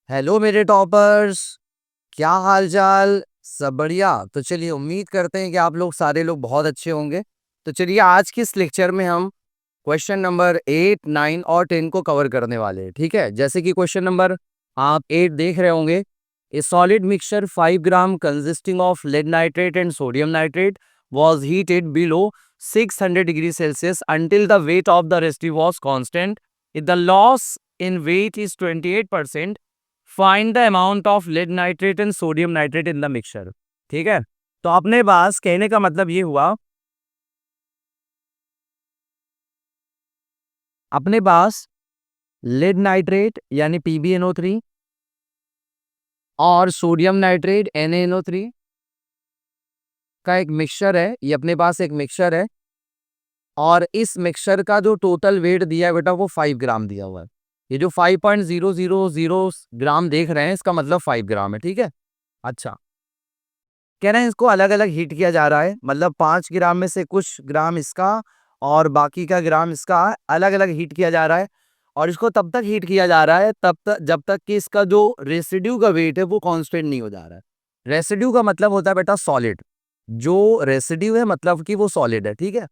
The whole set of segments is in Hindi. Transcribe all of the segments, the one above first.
हेलो मेरे टॉपर्स। क्या हाल चाल? सब बढ़िया? तो चलिए, उम्मीद करते हैं कि आप लोग सारे लोग बहुत अच्छे होंगे। तो चलिए, आज की इस लेक्चर में हम क्वेश्चन नंबर 8, 9 और 10 को कवर करने वाले हैं। ठीक है, जैसे कि क्वेश्चन नंबर आप 8 देख रहे होंगे। A solid mixture 5 gram consisting of lead nitrate and sodium nitrate was heated below 600 degrees Celsius until the weight of the residue was constant. If the loss in weight is 28%, find the amount of lead nitrate and sodium nitrate in the mixture. ठीक है, तो अपने पास कहने का मतलब ये हुआ, अपने पास लेड नाइट्रेट यानी PbNO3 और सोडियम नाइट्रेट NaNO3 का एक मिक्सचर है। ये अपने पास एक मिक्सचर है और इस मिक्सचर का जो टोटल वेट दिया है बेटा वो 5 ग्राम दिया हुआ है। ये जो 5.000 ग्राम देख रहे हैं इसका मतलब 5 ग्राम है। ठीक है, अच्छा, कह रहे हैं इसको अलग अलग हीट किया जा रहा है, मतलब 5 ग्राम में से कुछ ग्राम इसका और बाकी का ग्राम इसका अलग अलग हीट किया जा रहा है। और इसको तब तक हीट किया जा रहा है तब तक जब तक कि इसका जो रेसिड्यू का वेट है वो कांस्टेंट नहीं हो जा रहा है। रेसिड्यू का मतलब होता है बेटा सॉलिड। जो रेसिड्यू है मतलब कि वो सॉलिड है। ठीक है,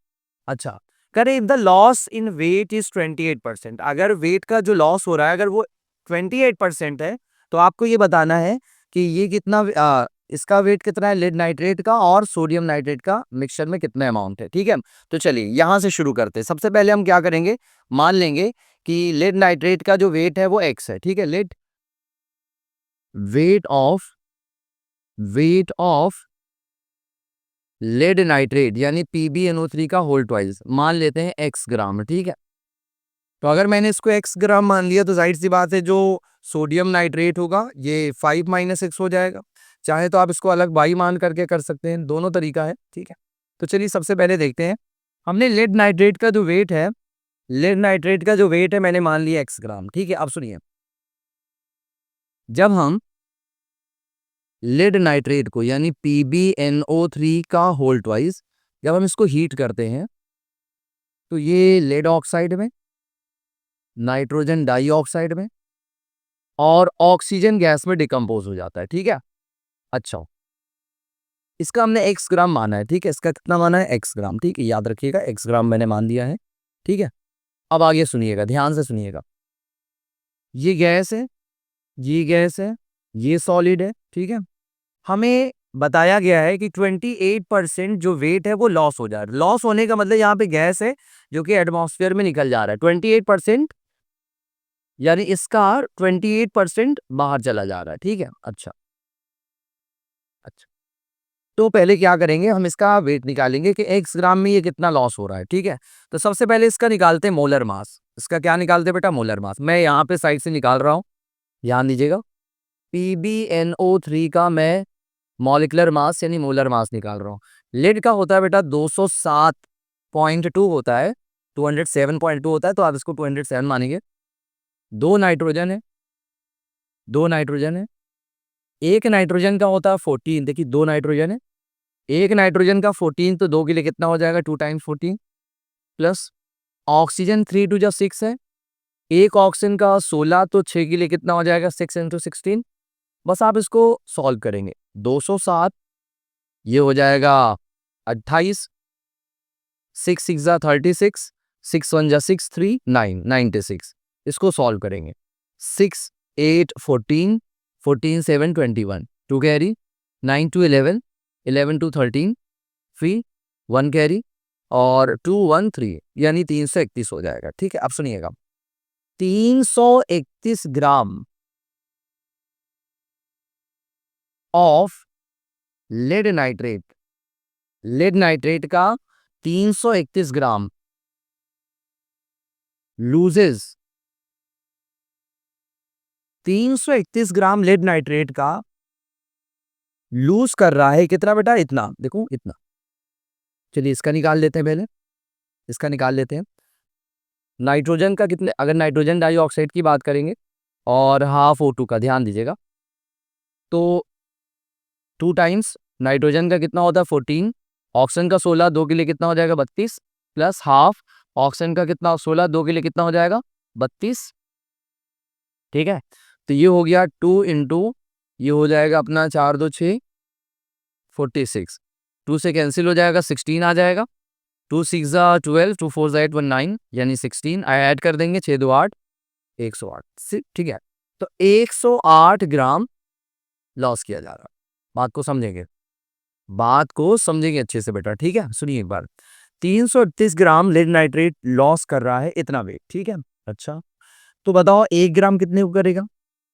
अच्छा, करें if the loss in weight is 28%, अगर वेट का जो लॉस हो रहा है अगर वो 28% है तो आपको ये बताना है कि ये कितना इसका वेट कितना है लेड नाइट्रेट का और सोडियम नाइट्रेट का मिक्सचर में कितना अमाउंट है। ठीक है, तो चलिए यहां से शुरू करते हैं। सबसे पहले हम क्या करेंगे, मान लेंगे कि लेड नाइट्रेट का जो वेट है वो x है। ठीक है, lead weight of lead nitrate यानी PbNO3 का होल ट्वाइस मान लेते हैं x ग्राम। ठीक है, तो अगर मैंने इसको x ग्राम मान लिया तो जाहिर सी बात है जो सोडियम नाइट्रेट होगा ये 5 - x हो जाएगा। चाहे तो आप इसको अलग y मान करके कर सकते हैं, दोनों तरीका है। ठीक है, तो चलिए सबसे पहले देखते हैं। हमने लेड नाइट्रेट का जो वेट है, लेड नाइट्रेट का जो वेट है मैंने मान लिया x ग्राम। ठीक है, अब सुनिए, जब हम लेड नाइट्रेट को यानी PbNO3 का होल ट्वाइस जब हम इसको हीट करते हैं तो ये लेड ऑक्साइड में, नाइट्रोजन डाइऑक्साइड में और ऑक्सीजन गैस में डिकम्पोज हो जाता है। ठीक है, अच्छा, इसका हमने x ग्राम माना है। ठीक है, इसका कितना माना है, x ग्राम। ठीक है, याद रखिएगा x ग्राम मैंने मान दिया है। ठीक है, अब आगे सुनिएगा, ध्यान से सुनिएगा। ये गैस है, ये गैस है, ये सॉलिड है। ठीक है, हमें बताया गया है कि 28% जो वेट है वो लॉस हो जा रहा है। लॉस होने का मतलब यहाँ पे गैस है जो कि एटमॉस्फेयर में निकल जा रहा है। 28% यानी इसका 28% बाहर चला जा रहा है। ठीक है, अच्छा, अच्छा, तो पहले क्या करेंगे, हम इसका वेट निकालेंगे कि x ग्राम में ये कितना लॉस हो रहा है। ठीक है, तो सबसे पहले इसका निकालते हैं मोलर मास। इसका क्या निकालते हैं बेटा, मोलर मास। मैं यहाँ पे साइड से निकाल रहा हूँ, ध्यान दीजिएगा। PbNO3 का मैं मॉलिक्यूलर मास यानी मोलर मास निकाल रहा हूँ। लेड का होता है बेटा 207.2 होता है, 207.2 होता है, तो आप इसको 207 मानेंगे। दो नाइट्रोजन है, दो नाइट्रोजन है, एक नाइट्रोजन का होता है 14। देखिए दो नाइट्रोजन है, एक नाइट्रोजन का 14 तो दो के लिए कितना हो जाएगा, 2 × 14 प्लस ऑक्सीजन 3 × 6 है, एक ऑक्सीजन का 16 तो 6 के लिए कितना हो जाएगा, 6 × 16। बस आप इसको सॉल्व करेंगे, 207 ये हो जाएगा 28, 6 × 6 = 36, 6 × 1 = 6, 3 9 96। इसको सॉल्व करेंगे, 6 8 14, 14 7 21, 2 कैरी, 9 2 11, 11 2 13, फिर 1 कैरी और 2 1 3 यानी 331 हो जाएगा। ठीक है, अब सुनिएगा, 331 gram of lead nitrate, lead nitrate का 331 gram loses, 331 gram lead nitrate का लूज कर रहा है कितना बेटा, इतना, देखो इतना। चलिए इसका निकाल लेते हैं, पहले इसका निकाल लेते हैं। नाइट्रोजन का कितने, अगर नाइट्रोजन डाइऑक्साइड की बात करेंगे और हाफ O2 का, ध्यान दीजिएगा, तो 2 टाइम्स नाइट्रोजन का कितना होता है 14, ऑक्सीजन का 16, दो के लिए कितना हो जाएगा 32, प्लस हाफ ऑक्सीजन का कितना 16, दो के लिए कितना हो जाएगा 32। ठीक है, तो ये हो गया 2 इंटू, ये हो जाएगा अपना 4 2 6 46, 2 से कैंसिल हो जाएगा, 16 आ जाएगा, 2 6 12, 2 4 8 1 9, यानी 16 ऐड कर देंगे, 6 2 8, 108, ठीक है। तो 108 ग्राम लॉस किया जा रहा। बात को समझेंगे, बात को समझेंगे अच्छे से बेटा, ठीक है। सुनिए एक बार, 338 ग्राम लेड नाइट्रेट लॉस कर रहा है इतना वेट, ठीक है। अच्छा, तो बताओ 1 ग्राम कितने को करेगा?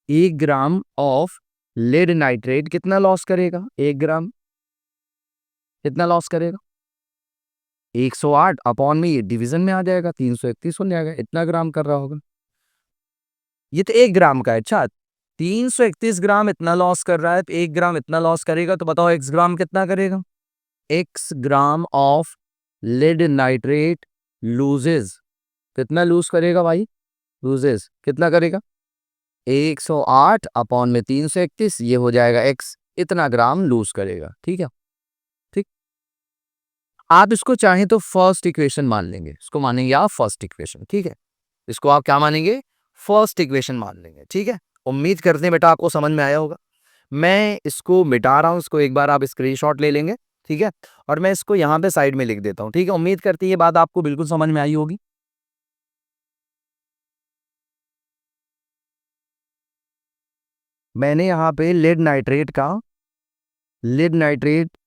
1 ग्राम ऑफ लेड नाइट्रेट कितना लॉस करेगा? 1 ग्राम कितना लॉस करेगा? 108 अपॉन में, ये डिवीजन में आ जाएगा, 331 हो जाएगा, इतना ग्राम कर रहा होगा। ये तो 1 ग्राम का है। अच्छा, 331 ग्राम इतना लॉस कर रहा है, तो 1 ग्राम इतना लॉस करेगा, तो बताओ x ग्राम कितना करेगा? x gram of lead nitrate loses, कितना लूज करेगा भाई? लूजेस कितना करेगा? 108 अपॉन में 331, ये हो जाएगा x, इतना ग्राम लूज करेगा, ठीक है। ठीक, आप इसको चाहें तो फर्स्ट इक्वेशन मान लेंगे, इसको मानेंगे आप फर्स्ट इक्वेशन, ठीक है। इसको आप क्या मानेंगे? फर्स्ट इक्वेशन मान लेंगे, ठीक है। उम्मीद करते हैं बेटा आपको समझ में आया होगा। मैं इसको मिटा रहा हूं, इसको एक बार आप स्क्रीनशॉट ले लेंगे, ठीक है। और मैं इसको यहाँ पे साइड में लिख देता हूँ, ठीक है। उम्मीद करती है ये बात आपको बिल्कुल समझ में आई होगी। मैंने यहाँ पे लेड नाइट्रेट का, लेड नाइट्रेट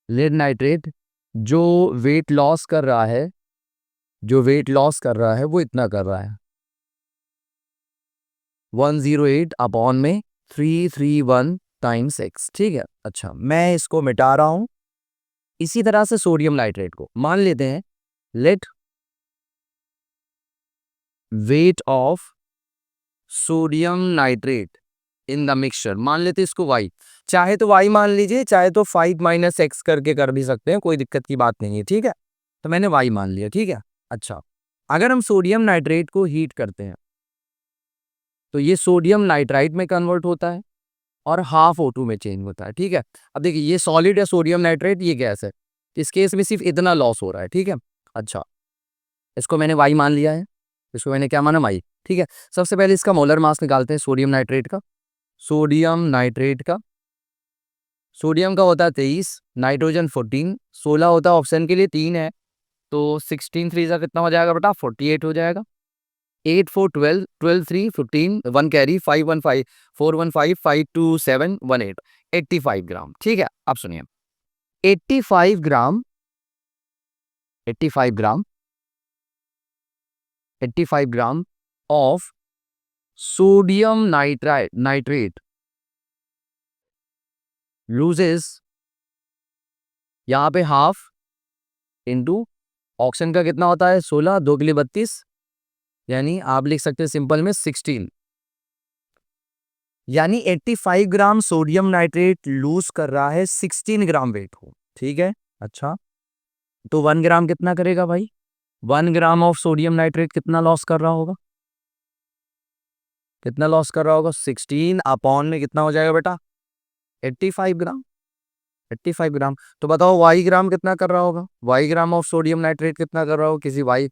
लेड नाइट्रेट जो वेट लॉस कर रहा है, जो वेट लॉस कर रहा है वो इतना कर रहा है, 108 अपॉन में 331 टाइम्स x, ठीक है। अच्छा, मैं इसको मिटा रहा हूं। इसी तरह से सोडियम नाइट्रेट को मान लेते हैं, let weight of sodium nitrate in the mixture, मान लेते हैं इसको y, चाहे तो y मान लीजिए, चाहे तो 5 माइनस एक्स करके कर भी सकते हैं, कोई दिक्कत की बात नहीं है, ठीक है। तो मैंने y मान लिया, ठीक है। अच्छा, अगर हम सोडियम नाइट्रेट को हीट करते हैं तो ये सोडियम नाइट्राइट में कन्वर्ट होता है और हाफ O2 में चेंज होता है, ठीक है। अब देखिए, ये सॉलिड है सोडियम नाइट्रेट, ये गैस है, इस केस में सिर्फ इतना लॉस हो रहा है, ठीक है। अच्छा, इसको मैंने y मान लिया है, इसको मैंने क्या माना? y, ठीक है। सबसे पहले इसका मोलर मास निकालते हैं सोडियम नाइट्रेट का। सोडियम नाइट्रेट का, सोडियम का होता है 23, नाइट्रोजन 14, 16 होता है, ऑप्शन के लिए 3 है, तो 16 3 का कितना हो जाएगा बेटा? 48 हो जाएगा। 8 4 12, 12 3 15, 1 कैरी, 5 1 5, 4 1 5, 5 2 7 1 8, 85 ग्राम, ठीक है। अब सुनिए, 85 ग्राम, 85 ग्राम, 85 gram of sodium nitrate loses, यहाँ पे हाफ इंटू ऑक्सीजन का कितना होता है? 16, 2 के लिए 32, यानी आप लिख सकते हैं सिंपल में 16, यानी 85 ग्राम सोडियम नाइट्रेट लूज कर रहा है 16 ग्राम वेट को, ठीक है। अच्छा, तो 1 ग्राम कितना करेगा भाई? 1 ग्राम ऑफ सोडियम नाइट्रेट कितना लॉस कर रहा होगा? कितना लॉस कर रहा होगा? 16 अपॉन में कितना हो जाएगा बेटा? 85 ग्राम, 85 ग्राम। तो बताओ y ग्राम कितना कर रहा होगा? y gram of sodium nitrate कितना कर रहा होगा? किसी y,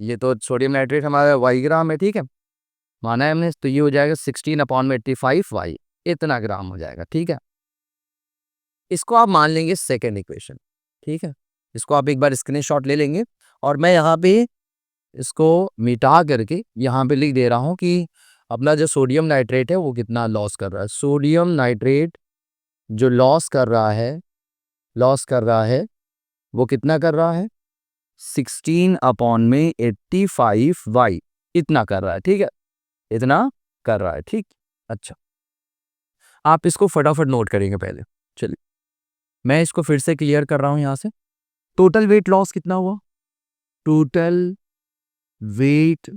ये तो सोडियम नाइट्रेट हमारा y ग्राम है, ठीक है, माना है हमने, तो ये हो जाएगा 16 अपॉन में 85 y, इतना ग्राम हो जाएगा, ठीक है। इसको आप मान लेंगे सेकेंड इक्वेशन, ठीक है। इसको आप एक बार स्क्रीनशॉट ले लेंगे और मैं यहाँ पे इसको मिटा करके यहाँ पे लिख दे रहा हूँ कि अपना जो सोडियम नाइट्रेट है वो कितना लॉस कर रहा है। सोडियम नाइट्रेट जो लॉस कर रहा है, लॉस कर रहा है, वो कितना कर रहा है? 16 अपॉन में 85 y, इतना कर रहा है, ठीक है, इतना कर रहा है, ठीक। अच्छा, आप इसको फटाफट नोट करेंगे पहले। चलिए, मैं इसको फिर से क्लियर कर रहा हूं यहां से। टोटल वेट लॉस कितना हुआ? टोटल वेट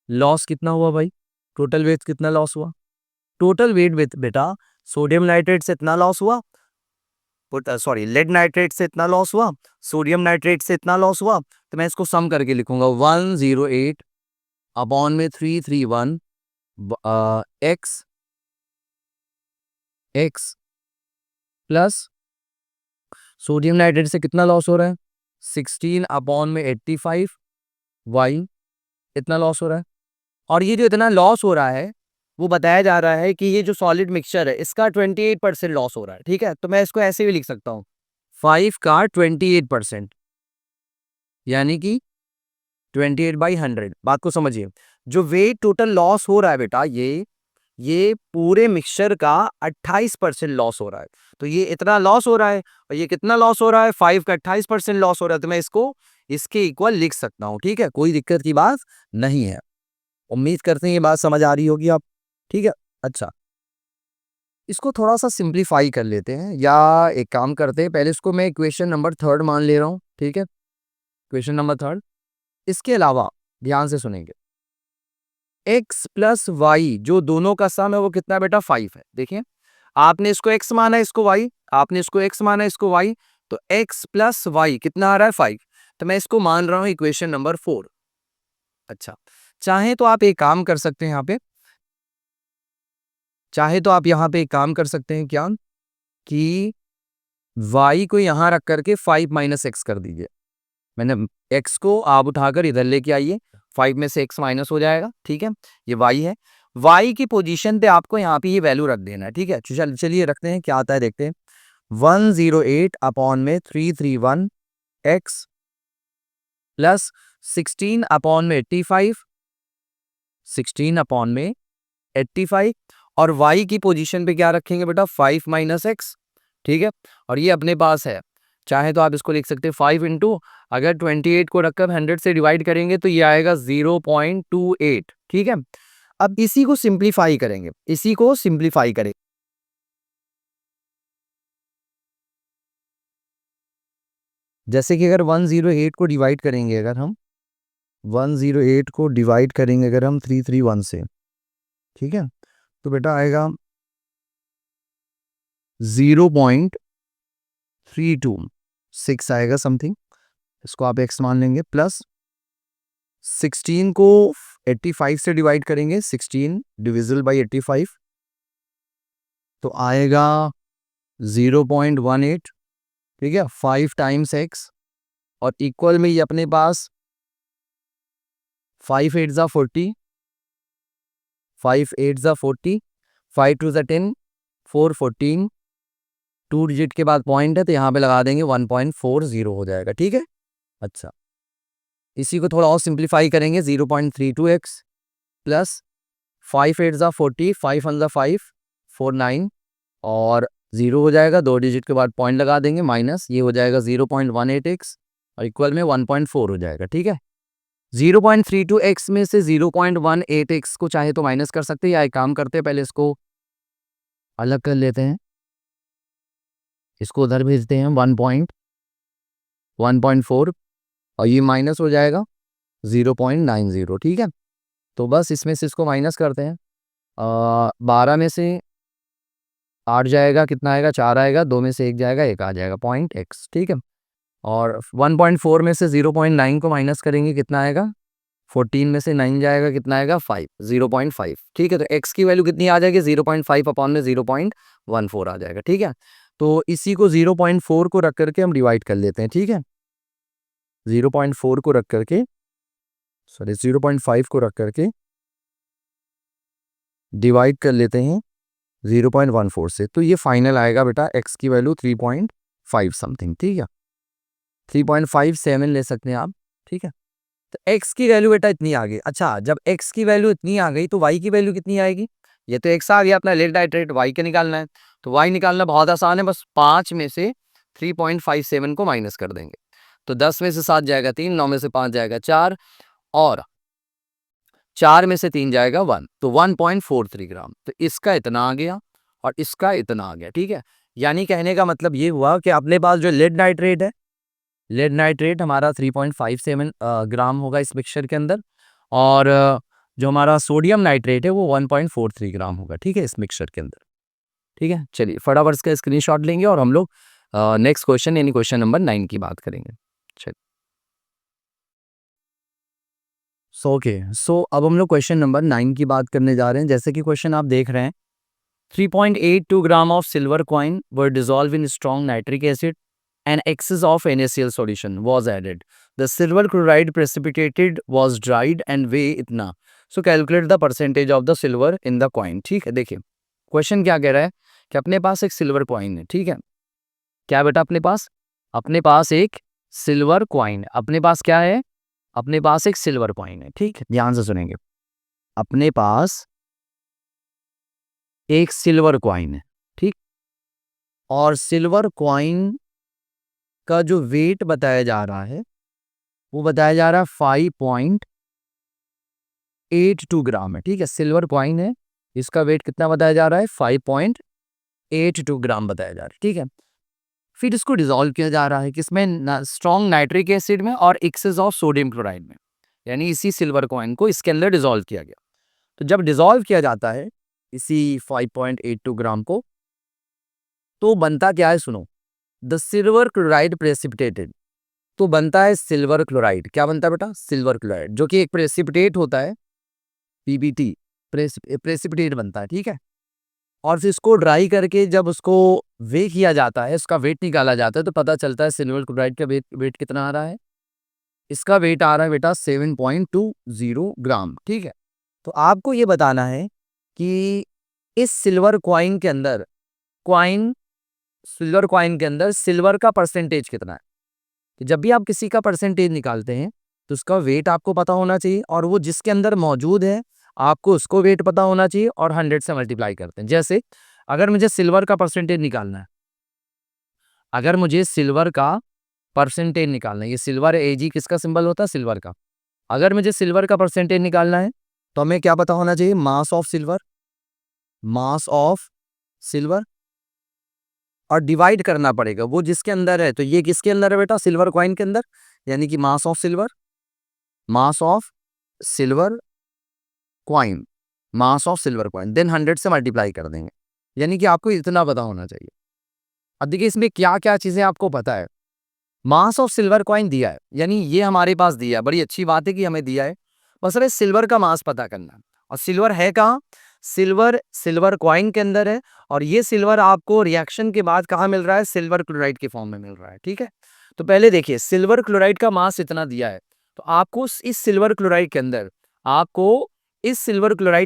लॉस कितना हुआ भाई? टोटल वेट कितना लॉस हुआ? टोटल वेट बेटा, सोडियम नाइट्रेट से इतना लॉस हुआ, सॉरी लेड नाइट्रेट से इतना लॉस हुआ, सोडियम नाइट्रेट से इतना लॉस हुआ, तो मैं इसको सम करके लिखूंगा 108 अपॉन में 331 x, x plus sodium nitrate से कितना लॉस हो रहा है? 16 अपॉन में 85 वाई, इतना लॉस हो रहा है। और ये जो इतना लॉस हो रहा है वो बताया जा रहा है कि ये जो सॉलिड मिक्सचर है इसका 28% लॉस हो रहा है। ठीक है, तो मैं इसको ऐसे भी लिख सकता हूँ 5 का 28%, यानी कि 28/100। बात को समझिए, जो वेट टोटल लॉस हो रहा है बेटा, ये पूरे मिक्सचर का 28% लॉस हो रहा है। तो ये इतना लॉस हो रहा है और ये कितना लॉस हो रहा है, 5 का 28% लॉस हो रहा है। तो मैं इसको इसके इक्वल लिख सकता हूँ। ठीक है, कोई दिक्कत की बात नहीं है। उम्मीद करते हैं ये बात समझ आ रही होगी आप। ठीक है, अच्छा, इसको थोड़ा सा सिंप्लीफाई कर लेते हैं, या एक काम करते हैं, पहले इसको मैं इक्वेशन नंबर 3 मान ले रहा हूँ। ठीक है, इक्वेशन नंबर 3। इसके अलावा ध्यान से सुनेंगे, x प्लस वाई जो दोनों का सम है वो कितना बेटा 5 है। देखिए, आपने इसको x माना, इसको y, आपने इसको x माना, इसको y, तो x प्लस वाई कितना आ रहा है 5। तो मैं इसको मान रहा हूं इक्वेशन नंबर 4। अच्छा, चाहे तो आप एक काम कर सकते हैं, यहाँ पे एक काम कर सकते हैं, क्या कि y को यहां रख करके 5 माइनस एक्स कर दीजिए। मैंने x को आप उठाकर इधर लेके आइए, 5 में से x माइनस हो जाएगा। ठीक है, ये y है, y की पोजीशन पे आपको यहाँ पे ये वैल्यू रख देना है। ठीक है, चलिए रखते हैं, क्या आता है देखते हैं। 108 अपॉन में 331 x प्लस 16 अपॉन में 85, 16 अपॉन में 85, और y की पोजीशन पे क्या रखेंगे बेटा, 5 माइनस एक्स। ठीक है, और ये अपने पास है, चाहे तो आप इसको लिख सकते हैं 5 इंटू, अगर 28 को रखकर 100 से डिवाइड करेंगे तो ये आएगा 0.28। ठीक है, अब इसी को सिंप्लीफाई करेंगे, जैसे कि अगर 108 को डिवाइड करेंगे, अगर हम 108 को डिवाइड करेंगे अगर हम 331 से, ठीक है, तो बेटा आएगा 0.326 आएगा समथिंग, इसको आप x मान लेंगे, प्लस 16 को 85 से डिवाइड करेंगे, 16 डिविजिबल बाई 85, तो आएगा 0.18। ठीक है, 5 टाइम्स x, और इक्वल में ये अपने पास 5 8 ज़ा 40, 5 8 ज़ा 40, 5 2 ज़ा 10, 4 14, 2 डिजिट के बाद पॉइंट है तो यहाँ पे लगा देंगे 1.40 हो जाएगा। ठीक है, अच्छा, इसी को थोड़ा और सिंप्लीफाई करेंगे, 0.32x प्लस 5 8 ज़ा 40, 5 1 ज़ा 5, 4 9, और 0 हो जाएगा, 2 डिजिट के बाद पॉइंट लगा देंगे, माइनस ये हो जाएगा 0.18x, और इक्वल में 1.4 हो जाएगा। ठीक है, 0.32x में से 0.18x को चाहे तो माइनस कर सकते हैं, या एक काम करते हैं, पहले इसको अलग कर लेते हैं, इसको उधर भेजते हैं 1.4, और ये माइनस हो जाएगा 0.90। ठीक है, तो बस इसमें से इसको माइनस करते हैं, 12 में से 8 जाएगा, कितना आएगा, 4 आएगा, 2 में से 1 जाएगा, 1 आ जाएगा, पॉइंट x। ठीक है, और 1.4 में से 0.9 को माइनस करेंगे, कितना आएगा, 14 में से 9 जाएगा, कितना आएगा, 5, 0.5। ठीक है, तो x की वैल्यू कितनी आ जाएगी, 0.5 अपॉन में 0.14 आ जाएगा। ठीक है, तो इसी को 0.4 को रख करके हम डिवाइड कर लेते हैं। ठीक है, 0.4 को रख करके, सॉरी 0.5 को रख करके डिवाइड कर लेते हैं 0.14 से, तो ये फाइनल आएगा बेटा x की वैल्यू 3.5 समथिंग। ठीक है, 3.57 ले सकते हैं आप। ठीक है, तो x की वैल्यू बेटा इतनी आ गई। अच्छा, जब x की वैल्यू इतनी आ गई तो y की वैल्यू कितनी आएगी, ये तो x आ गया, अपना लेट नाइट्रेट y के निकालना है, तो y निकालना बहुत आसान है, बस 5 में से 3.57 को माइनस कर देंगे, तो 10 में से 7 जाएगा 3, 9 में से 5 जाएगा 4, और 4 में से 3 जाएगा 1, तो 1.43 ग्राम। तो इसका इतना आ गया और इसका इतना आ गया। ठीक है, यानी कहने का मतलब ये हुआ कि अपने पास जो लेड नाइट्रेट है, लेड नाइट्रेट हमारा 3.57 ग्राम होगा इस मिक्सचर के अंदर, और जो हमारा सोडियम नाइट्रेट है वो 1.43 ग्राम होगा। ठीक है, इस मिक्सचर के अंदर। ठीक है, चलिए फटाफट इसका स्क्रीनशॉट लेंगे और हम लोग नेक्स्ट क्वेश्चन यानी क्वेश्चन नंबर 9 की बात करेंगे। चलिए, सो अब हम लोग क्वेश्चन नंबर 9 की बात करने जा रहे हैं। जैसे कि क्वेश्चन आप देख रहे हैं, 3.82 gram of silver coin were dissolve in strong nitric acid an excess of NaCl solution was added. The silver chloride precipitated was dried and weigh इतना. So calculate the percentage of the silver in the coin. ठीक है, देखिए क्वेश्चन क्या कह रहा है कि अपने पास एक सिल्वर कॉइन है. ठीक है, क्या बेटा अपने पास एक सिल्वर कॉइन, अपने पास क्या है, अपने पास एक सिल्वर कॉइन है. ठीक है, ध्यान से सुनेंगे. अपने पास एक सिल्वर कॉइन है. ठीक, और सिल्वर कॉइन का जो वेट बताया जा रहा है वो बताया जा रहा है 5.82 ग्राम है. ठीक है, सिल्वर कॉइन है, इसका वेट कितना बताया जा रहा है, 5.82 ग्राम बताया जा रहा है. ठीक है, फिर इसको डिसॉल्व किया जा रहा है किसमें, स्ट्रॉन्ग नाइट्रिक एसिड में और एक्सेस ऑफ सोडियम क्लोराइड में, यानी इसी सिल्वर कॉइन को इसके अंदर डिसॉल्व किया गया. तो जब डिसॉल्व किया जाता है इसी 5.82 ग्राम को, तो बनता क्या है, सुनो. द सिल्वर क्लोराइड प्रेसिपिटेटेड, तो बनता है सिल्वर क्लोराइड. क्या बनता है बेटा, सिल्वर क्लोराइड, जो कि एक प्रेसिपिटेट होता है, पीबीटी, प्रेसिपिटेट बनता है. ठीक है, और फिर इसको ड्राई करके जब उसको वे किया जाता है, उसका वेट निकाला जाता है, तो पता चलता है सिल्वर क्लोराइड का वेट कितना आ रहा है. इसका वेट आ रहा है बेटा 7.20 ग्राम. ठीक है, तो आपको ये बताना है कि इस सिल्वर कॉइन के अंदर सिल्वर का परसेंटेज कितना है. तो जब भी आप किसी का परसेंटेज निकालते हैं तो उसका वेट आपको पता होना चाहिए, और वो जिसके अंदर मौजूद है आपको उसको वेट पता होना चाहिए, और 100 से मल्टीप्लाई करते हैं. जैसे अगर मुझे सिल्वर का परसेंटेज निकालना है, ये सिल्वर एजी किसका सिंबल होता है, सिल्वर का. अगर मुझे सिल्वर का परसेंटेज निकालना है तो हमें क्या पता होना चाहिए, मास ऑफ सिल्वर, और डिवाइड करना पड़ेगा वो जिसके अंदर है. तो ये किसके अंदर है बेटा, सिल्वर कॉइन के अंदर, यानी कि mass of silver coin, then 100 से मल्टीप्लाई कर देंगे, यानी कि आपको इतना पता होना चाहिए. अब देखिए इसमें क्या क्या चीजें आपको पता है. मास ऑफ सिल्वर कॉइन दिया है, यानी ये हमारे पास दिया है, बड़ी अच्छी बात है कि हमें दिया है, बस हमें सिल्वर का मास पता करना है. और सिल्वर है कहाँ, सिल्वर कॉइन के अंदर है, और ये सिल्वर आपको रिएक्शन के बाद कहाँ मिल रहा है, सिल्वर क्लोराइड के फॉर्म में मिल रहा है. ठीक है, तो पहले देखिए सिल्वर क्लोराइड का मास इतना दिया है, तो आपको इस सिल्वर क्लोराइड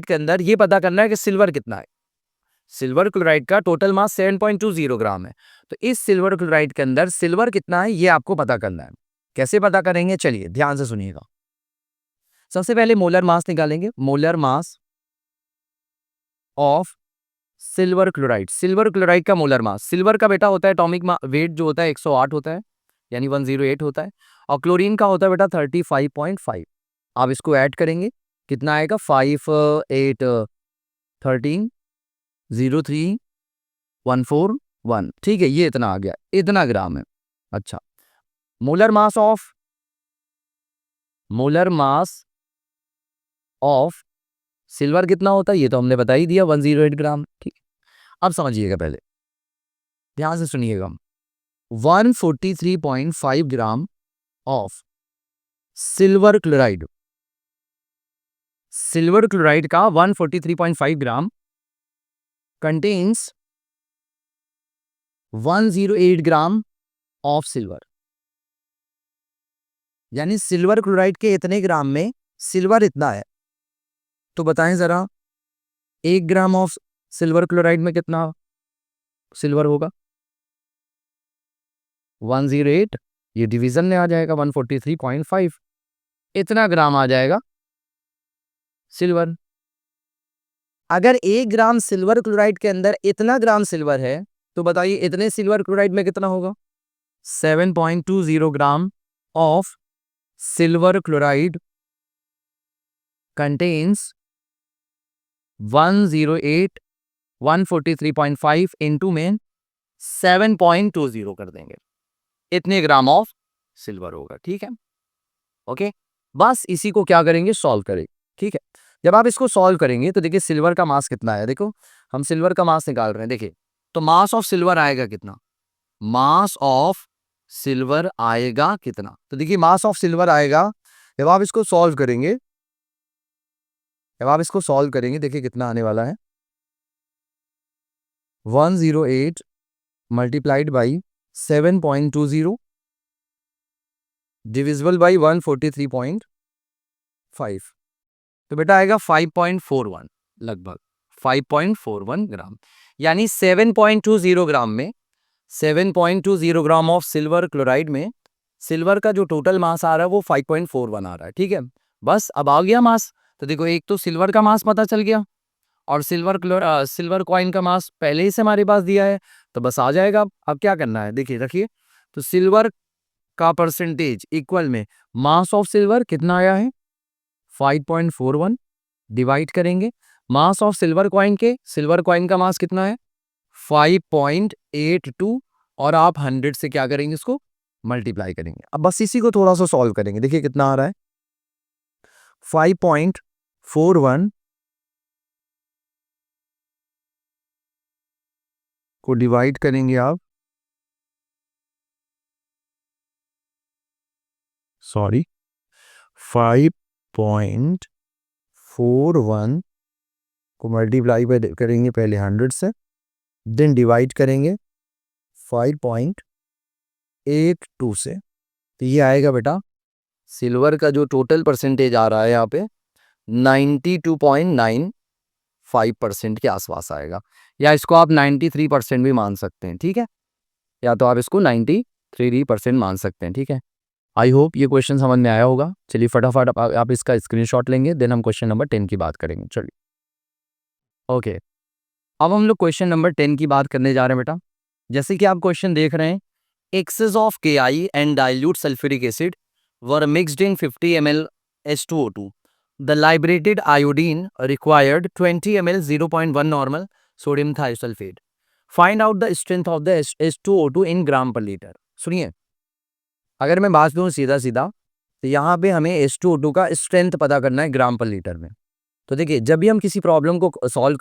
के अंदर ये पता करना है कि सिल्वर कितना है. सिल्वर क्लोराइड का टोटल मास 7.20 ग्राम है, तो इस सिल्वर क्लोराइड के अंदर सिल्वर कितना है ये आपको पता करना है. कैसे पता करेंगे, चलिए ध्यान से सुनिएगा. सबसे पहले मोलर मास निकालेंगे, molar mass of silver chloride का मोलर मास. सिल्वर का बेटा होता है एटॉमिक वेट जो होता है 108 होता है, यानी 108 होता है, और क्लोरीन का होता है बेटा 35.5. आप इसको ऐड करेंगे कितना आएगा, 5 8 13 03 141. ठीक है, ये इतना आ गया, इतना ग्राम है. अच्छा, मोलर मास ऑफ सिल्वर कितना होता है ये तो हमने बता ही दिया, 108 ग्राम. ठीक है, अब समझिएगा, पहले ध्यान से सुनिएगा. 143.5 ग्राम ऑफ सिल्वर क्लोराइड का 143.5 ग्राम कंटेन्स 108 ग्राम ऑफ सिल्वर, यानी सिल्वर क्लोराइड के इतने ग्राम में सिल्वर इतना है. तो बताएं जरा, 1 ग्राम ऑफ सिल्वर क्लोराइड में कितना सिल्वर होगा, 108, ये डिवीजन में आ जाएगा 143.5, इतना ग्राम आ जाएगा सिल्वर. अगर 1 ग्राम सिल्वर क्लोराइड के अंदर इतना ग्राम सिल्वर है, तो बताइए इतने सिल्वर क्लोराइड में कितना होगा, 7.20 gram of silver chloride contains 143.5 into में 7.20 कर देंगे, इतने ग्राम ऑफ सिल्वर होगा. ठीक है, ओके, बस इसी को क्या करेंगे, सॉल्व करेंगे. ठीक है, जब आप इसको सॉल्व करेंगे तो देखिए सिल्वर का मास कितना है, देखो हम सिल्वर का मास निकाल रहे हैं. देखिए तो मास ऑफ सिल्वर आएगा कितना, तो देखिए मास ऑफ सिल्वर आएगा, जब आप इसको सॉल्व करेंगे देखिए कितना आने वाला है, 108 मल्टीप्लाइड बाई 7.20 डिविजिबल बाई 143.5, तो बेटा आएगा 5.41, लगभग 5.41 ग्राम। यानी 7.20 ग्राम में 7.20 ग्राम ऑफ सिल्वर क्लोराइड में सिल्वर का जो टोटल मास आ रहा है वो 5.41 आ रहा है। ठीक है, बस अब आ गया मास। तो देखो, एक तो सिल्वर का मास पता चल गया और सिल्वर कॉइन का मास पहले ही से हमारे पास दिया है, तो बस आ जाएगा। अब क्या करना है, देखिए रखिए, तो सिल्वर का परसेंटेज इक्वल में मास ऑफ सिल्वर कितना आया है 5.41, डिवाइड करेंगे मास ऑफ सिल्वर कॉइन के, सिल्वर कॉइन का मास कितना है 5.82, और आप 100 से क्या करेंगे, इसको मल्टीप्लाई करेंगे। अब बस इसी को थोड़ा सा सॉल्व करेंगे। देखिए कितना आ रहा है 5.41 को डिवाइड करेंगे आप, सॉरी 5.41 को मल्टीप्लाई करेंगे पहले 100 से, देन डिवाइड करेंगे 5.82 से, तो ये आएगा बेटा सिल्वर का जो टोटल परसेंटेज आ रहा है यहाँ पे 92.95% के आसपास आएगा, या इसको आप 93% भी मान सकते हैं। ठीक है, या तो आप इसको 93% मान सकते हैं। ठीक है, आई होप ये क्वेश्चन समझ में आया होगा। चलिए फटाफट आप इसका स्क्रीनशॉट लेंगे, देन हम क्वेश्चन नंबर 10 की बात करेंगे। चलिए ओके, अब हम लोग क्वेश्चन नंबर 10 की बात करने जा रहे हैं बेटा। जैसे कि आप क्वेश्चन देख रहे हैं, excess of Ki and dilute sulfuric acid were mixed in 50 ml H2O2. The liberated iodine required 20 ml 0.1 normal sodium thiosulfate. Find out the strength of the H2O2 in gram per liter. सुनिए, अगर मैं बात करूँ सीधा सीधा, तो यहाँ पे हमें H2O2 का स्ट्रेंथ पता करना है ग्राम पर लीटर में। तो देखिए, जब भी हम किसी प्रॉब्लम को सॉल्व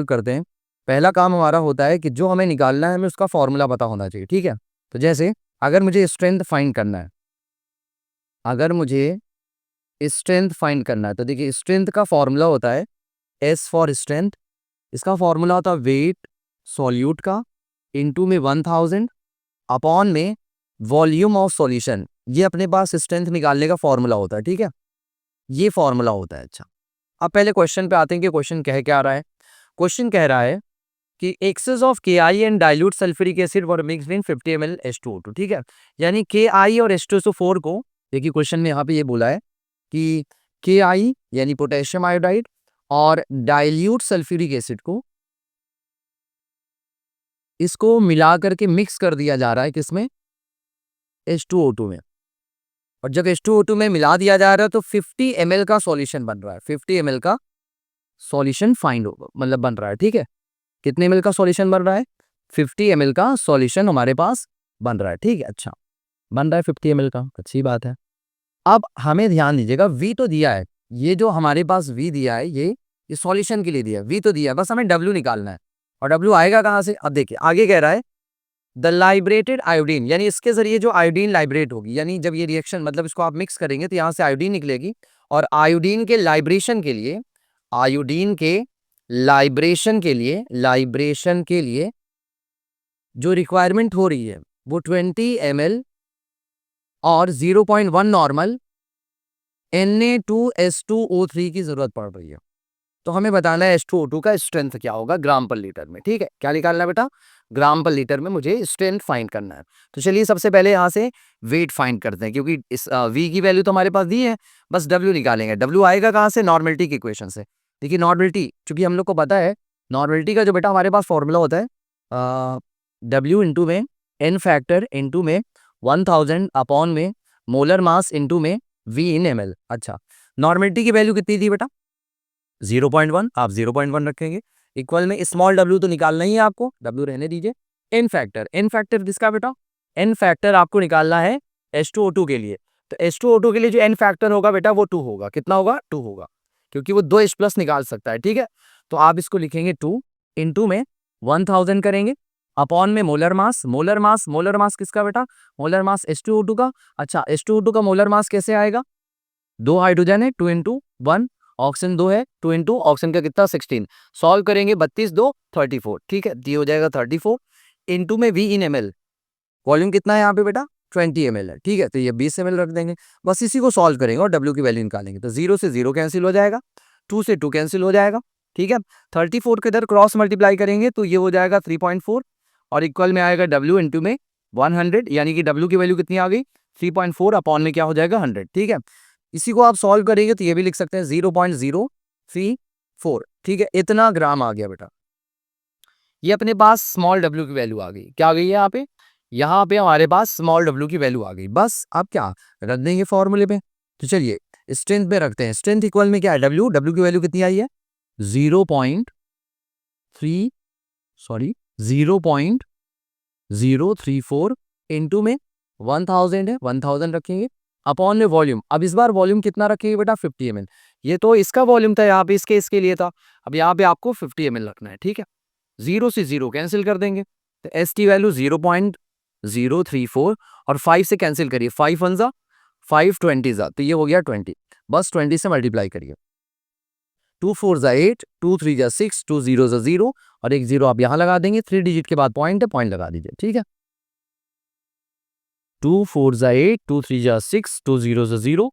करते हैं, पहला काम हमारा होता है कि जो हमें निकालना है, हमें उसका फॉर्मूला पता होना चाहिए। ठीक है, तो जैसे अगर मुझे स्ट्रेंथ फाइंड करना है, तो देखिए स्ट्रेंथ का फॉर्मूला होता है S फॉर स्ट्रेंथ, इसका फॉर्मूला होता है वेट सॉल्यूट का इनटू में 1000 अपॉन में वॉल्यूम ऑफ सॉल्यूशन। ये अपने पास स्ट्रेंथ निकालने का फॉर्मूला होता है। ठीक है, ये फॉर्मूला होता है। अच्छा, अब पहले क्वेश्चन पे आते हैं कि क्वेश्चन कह क्या रहा है। क्वेश्चन कह रहा है कि excess of Ki and dilute sulfuric acid were mixed in 50 ml H2O2। ठीक है, यानी Ki और H2SO4 को, देखिए क्वेश्चन में यहाँ पे ये बोला है कि Ki यानी पोटेशियम आयोडाइड और डाइल्यूट सल्फ्यूरिक एसिड को, इसको मिला करके मिक्स कर दिया जा रहा है किसमें, H2O2 में। और जब H2O2 में मिला दिया जा रहा है तो 50 ml का सॉल्यूशन बन रहा है, 50 ml का सॉल्यूशन फाइंड होगा, मतलब बन रहा है। ठीक है, कितने ml का सॉल्यूशन बन रहा है, 50 ml का सॉल्यूशन हमारे पास बन रहा है। ठीक है, अच्छा बन रहा है 50 ml का, अच्छी बात है। अब हमें ध्यान दीजिएगा, V तो दिया है, ये जो हमारे पास V दिया है, ये सॉल्यूशन के लिए दिया है, V तो दिया है, बस हमें W निकालना है। और W आएगा कहाँ से, अब देखिए आगे कह रहा है द लाइब्रेटेड आयोडीन, यानी इसके जरिए जो आयोडीन लाइब्रेट होगी, यानी जब ये रिएक्शन, मतलब इसको आप मिक्स करेंगे तो यहाँ से आयोडीन निकलेगी, और आयोडीन के लाइब्रेशन के लिए जो रिक्वायरमेंट हो रही है वो 20 ml और 0.1 नॉर्मल Na2S2O3 की जरूरत पड़ रही है। तो हमें बताना है H2O2 का स्ट्रेंथ क्या होगा ग्राम पर लीटर में। ठीक है, क्या निकालना है बेटा, ग्राम पर लीटर में मुझे स्ट्रेंथ फाइंड करना है। तो चलिए सबसे पहले यहाँ से वेट फाइंड करते हैं, क्योंकि इस V की वैल्यू तो हमारे पास दी है, बस W निकालेंगे। W आएगा कहाँ से, नॉर्मलिटी की इक्वेशन से। देखिए नॉर्मलिटी, चूंकि हम लोग को पता है नॉर्मलिटी का जो बेटा हमारे पास फॉर्मूला होता है W इंटू में N फैक्टर इंटू में 1000 अपॉन में मोलर मास इंटू में V इन ml। अच्छा, नॉर्मलिटी की वैल्यू कितनी थी बेटा 0.1, आप 0.1 रखेंगे, इक्वल में स्मॉल w तो निकालना ही है आपको, w रहने दीजिए। n फैक्टर किसका बेटा, n फैक्टर आपको निकालना है H2O2 के लिए। तो H2O2 के लिए जो n फैक्टर होगा बेटा वो 2 होगा। कितना होगा, 2 होगा, क्योंकि वो 2 H+ निकाल सकता है। ठीक है, तो आप इसको लिखेंगे 2 इंटू में 1000 करेंगे अपॉन में मोलर मास किसका बेटा, मोलर मास H2O2 का। अच्छा, H2O2 का मोलर मास कैसे आएगा, 2 हाइड्रोजन है, 2 इंटू 1, ऑक्सीजन 2 है, 2 इंटू ऑक्सीजन का कितना 16, सॉल्व करेंगे 32 2 34। ठीक है, ये हो जाएगा 34 इनटू में V in ml, वॉल्यूम कितना है यहाँ पे बेटा 20 ml है, ठीक है। तो ये 20 ml रख देंगे, बस इसी को सॉल्व करेंगे और W की वैल्यू निकालेंगे। तो 0 से 0 कैंसिल हो जाएगा, 2 से 2 कैंसिल हो जाएगा, ठीक है। 34 के इधर क्रॉस मल्टीप्लाई करेंगे तो ये हो जाएगा 3.4 और इक्वल में आएगा W इंटू में 100, यानी कि W की वैल्यू कितनी आ गई 3.4 अपॉन में क्या हो जाएगा 100, ठीक है। इसी को आप सॉल्व करेंगे तो ये भी लिख सकते हैं 0.034, ठीक है। इतना ग्राम आ गया बेटा। ये अपने पास स्मॉल w की वैल्यू आ गई, क्या आ गई है यहाँ पे हमारे पास स्मॉल w की वैल्यू आ गई। बस अब क्या रख देंगे फॉर्मूले पे। तो चलिए स्ट्रेंथ पे रखते हैं। स्ट्रेंथ इक्वल में क्या है w की वैल्यू कितनी आई है 0.034 इंटू में 1000 है, 1000 रखेंगे अपॉन में वॉल्यूम। अब इस बार वॉल्यूम कितना रखेंगे बेटा 50 ml। ये तो इसका वॉल्यूम था यहाँ पे, इसके लिए था। अब यहाँ पे आपको 50 ml रखना है, ठीक है। 0 से 0 कैंसिल कर देंगे तो एस की वैल्यू 0.034 और 5 से कैंसिल करिए, 5 1 जा 5 20 जा, तो ये हो गया 20। बस 20 से मल्टीप्लाई करिए, 2 4 जा 8, 2 3 जा 6, 2 0 जा 0 और एक 0 आप यहाँ लगा देंगे। 3 डिजिट के बाद पॉइंट है, पॉइंट लगा दीजिए, ठीक है। 2 4 जा 8, 2 3 जा 6, 2 0 जा 0,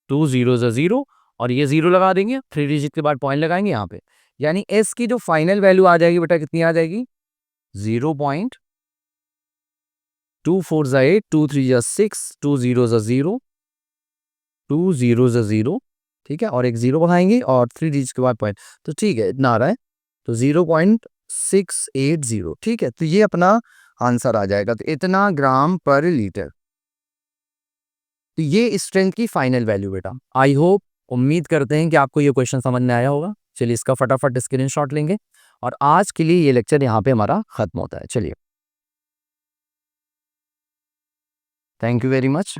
2 0 जा 0 और ये 0 लगा देंगे। 3 डिजिट के बाद पॉइंट लगाएंगे यहाँ पे, यानी एस की जो फाइनल वैल्यू आ जाएगी बेटा कितनी आ जाएगी 0.2 4 जा 8, 2 3 जा 6, 2 0 जा 0, 2 0 जा 0, ठीक है। और एक 0 बनाएंगे और 3 डिजिट के बाद पॉइंट, तो ठीक है इतना आ रहा है, तो 0.680, ठीक है। तो ये अपना आंसर आ जाएगा, तो इतना ग्राम पर लीटर। तो ये स्ट्रेंथ की फाइनल वैल्यू बेटा। आई होप, उम्मीद करते हैं कि आपको ये क्वेश्चन समझ में आया होगा। चलिए इसका फटाफट स्क्रीनशॉट लेंगे और आज के लिए ये लेक्चर यहाँ पे हमारा खत्म होता है। चलिए, थैंक यू वेरी मच।